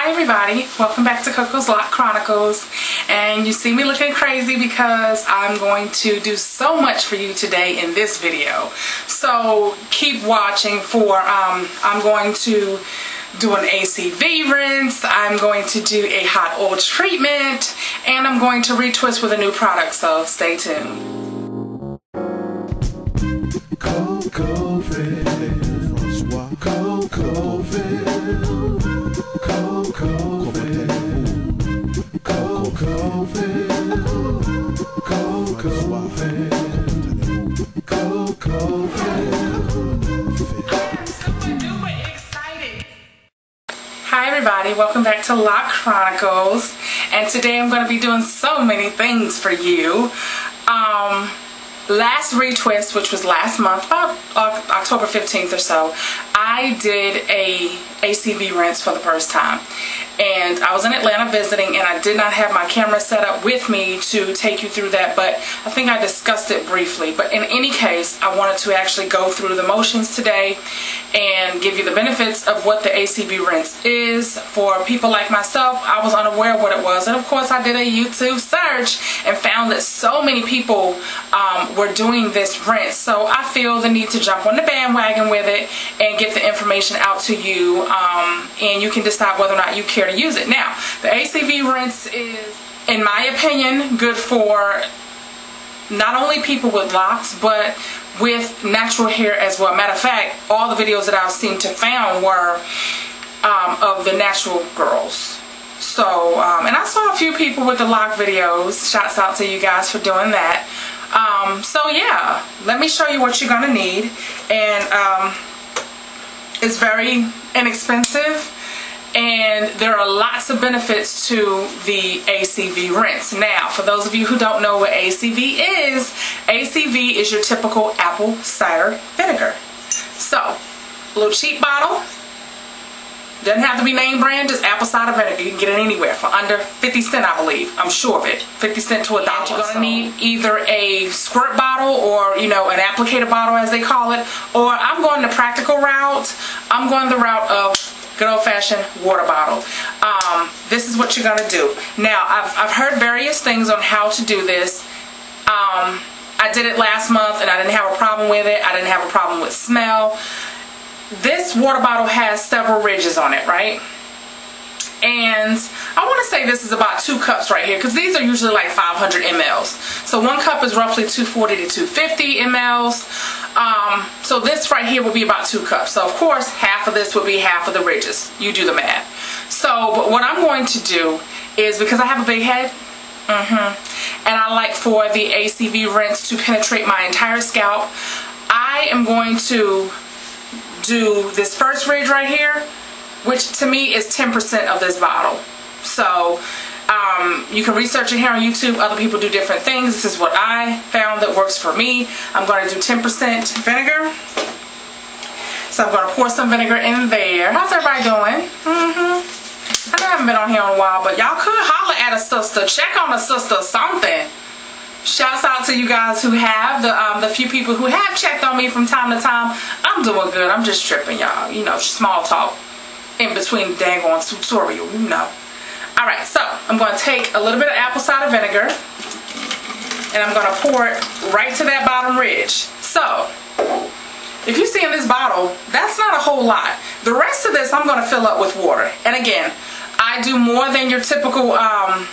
Hi everybody, welcome back to Koko's Loc Chronicles. And you see me looking crazy because I'm going to do so much for you today in this video. So keep watching for, I'm going to do an ACV rinse, I'm going to do a hot oil treatment, and I'm going to retwist with a new product, so stay tuned. Hi everybody, welcome back to Loc Chronicles, and today I'm going to be doing so many things for you. Last retwist, which was last month, about October 15th or so, I did a ACV rinse for the first time. And I was in Atlanta visiting, and I did not have my camera set up with me to take you through that, but I think I discussed it briefly. But in any case, I wanted to actually go through the motions today and give you the benefits of what the ACV rinse is. For people like myself, I was unaware of what it was, and of course I did a YouTube search and found that so many people were doing this rinse. So I feel the need to jump on the bandwagon with it and get the information out to you, and you can decide whether or not you care to use it. Now, the ACV rinse is, in my opinion, good for not only people with locks, but with natural hair as well. Matter of fact, all the videos that I've seen to found were of the natural girls. So, and I saw a few people with the lock videos. Shouts out to you guys for doing that. So yeah, let me show you what you're gonna need. And it's very inexpensive, and there are lots of benefits to the ACV rinse. Now, for those of you who don't know what ACV is your typical apple cider vinegar. So, a little cheap bottle. Doesn't have to be name brand, just apple cider vinegar. You can get it anywhere for under 50 cents, I believe. I'm sure of it. 50 cents to $1. You're going to need either a squirt bottle or, you know, an applicator bottle as they call it. Or I'm going the practical route. I'm going the route of good old-fashioned water bottle. This is what you're going to do. Now, I've heard various things on how to do this. I did it last month and I didn't have a problem with it. I didn't have a problem with smell. This water bottle has several ridges on it, right? And I want to say this is about 2 cups right here, because these are usually like 500 mLs. So 1 cup is roughly 240 to 250 mLs. So this right here will be about 2 cups. So of course, half of this would be half of the ridges. You do the math. So, but what I'm going to do is, because I have a big head, and I like for the ACV rinse to penetrate my entire scalp, I am going to do this first ridge right here, which to me is 10% of this bottle. So you can research it here on YouTube. Other people do different things. This is what I found that works for me. I'm going to do 10% vinegar. So I'm going to pour some vinegar in there. How's everybody doing? I know I haven't been on here in a while, but y'all could holler at a sister, check on a sister, something. Shouts out to you guys who have, the few people who have checked on me from time to time. I'm doing good. I'm just tripping, y'all. You know, small talk in between the dang on tutorial, you know. Alright, so I'm going to take a little bit of apple cider vinegar, and I'm going to pour it right to that bottom ridge. So, if you see in this bottle, that's not a whole lot. The rest of this I'm going to fill up with water. And again, I do more than your typical 1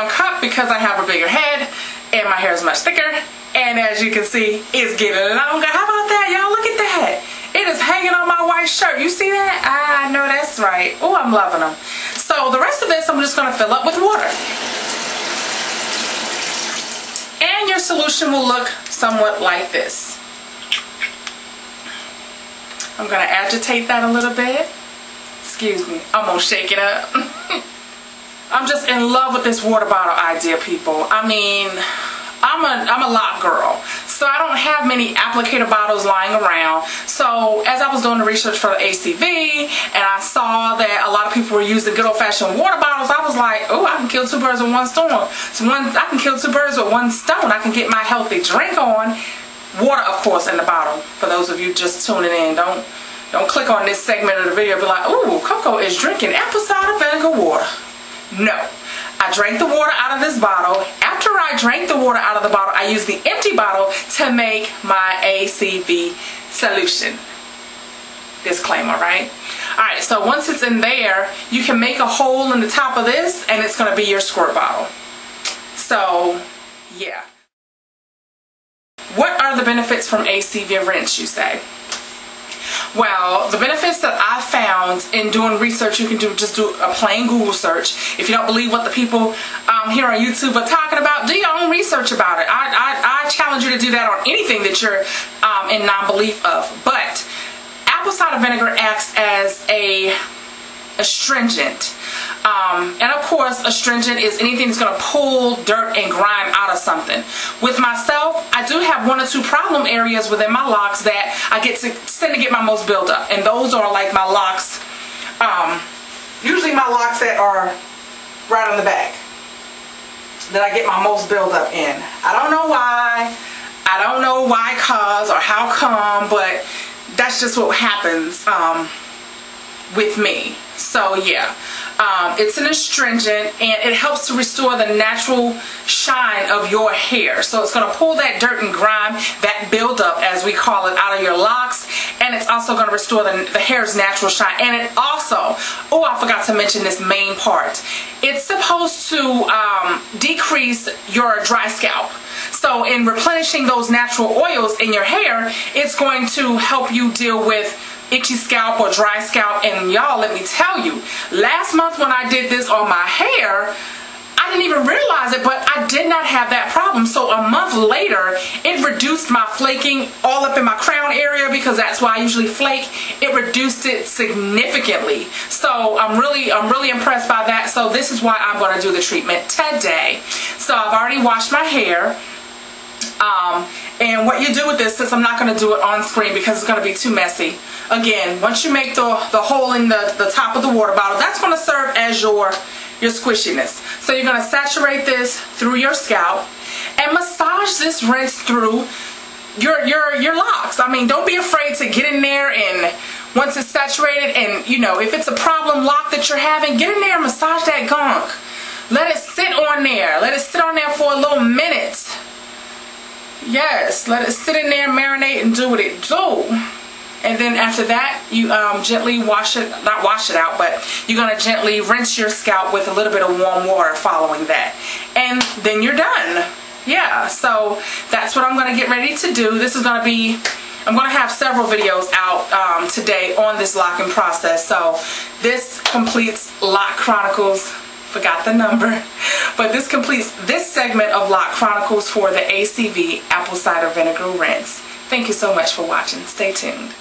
cup, because I have a bigger head and my hair is much thicker, and as you can see, it's getting longer. How about that, y'all? Look at that. It is hanging on my white shirt. You see that? I know that's right. Oh, I'm loving them. So the rest of this I'm just going to fill up with water. And your solution will look somewhat like this. I'm going to agitate that a little bit. Excuse me. I'm going to shake it up. I'm just in love with this water bottle idea, people. I mean, I'm a lock girl, so I don't have many applicator bottles lying around. So as I was doing the research for the ACV, and I saw that a lot of people were using good old-fashioned water bottles, I was like, oh, I can kill 2 birds with 1 stone. I can kill 2 birds with 1 stone. I can get my healthy drink on. Water, of course, in the bottle. For those of you just tuning in, don't Don't click on this segment of the video and be like, ooh, Koko is drinking apple cider vinegar water. No. I drank the water out of this bottle. After I drank the water out of the bottle, I used the empty bottle to make my ACV solution. Disclaimer, right? Alright, so once it's in there, you can make a hole in the top of this and it's going to be your squirt bottle. So, yeah. What are the benefits from ACV rinse, you say? Well, the benefits that I found in doing research, you can just do a plain Google search. If you don't believe what the people here on YouTube are talking about, do your own research about it. I challenge you to do that on anything that you're in non-belief of. But apple cider vinegar acts as a astringent. And of course, astringent is anything that's going to pull dirt and grime out of something. With myself, I do have 1 or 2 problem areas within my locks that I tend to get my most buildup, and those are like my locks. Usually my locks that are right on the back that I get my most buildup in. I don't know why. I don't know why, cause, or how come, but that's just what happens with me. So yeah, it's an astringent and it helps to restore the natural shine of your hair. So it's going to pull that dirt and grime, that buildup as we call it, out of your locks, and it's also going to restore the hair's natural shine. And it also, oh, I forgot to mention this main part, it's supposed to decrease your dry scalp. So in replenishing those natural oils in your hair, it's going to help you deal with itchy scalp or dry scalp. And y'all, let me tell you, last month when I did this on my hair, I didn't even realize it, but I did not have that problem. So a month later, it reduced my flaking all up in my crown area, because that's why I usually flake. It reduced it significantly. So I'm really impressed by that. So this is why I'm going to do the treatment today. So I've already washed my hair. And what you do with this, since I'm not going to do it on screen because it's going to be too messy. Again, once you make the hole in the top of the water bottle, that's going to serve as your squishiness. So you're going to saturate this through your scalp and massage this rinse through your locks. I mean, don't be afraid to get in there, and once it's saturated, and you know, if it's a problem lock that you're having, get in there and massage that gunk. Let it sit on there. Let it sit on there for a little minute. Yes, let it sit in there, marinate, and do what it do. And then after that, you gently wash it, not wash it out, but you're going to gently rinse your scalp with a little bit of warm water following that. And then you're done. Yeah, so that's what I'm going to get ready to do. This is going to be, I'm going to have several videos out today on this locking process. So this completes Loc Chronicles. Forgot the number, but this completes this segment of Loc Chronicles for the ACV apple cider vinegar rinse. Thank you so much for watching. Stay tuned.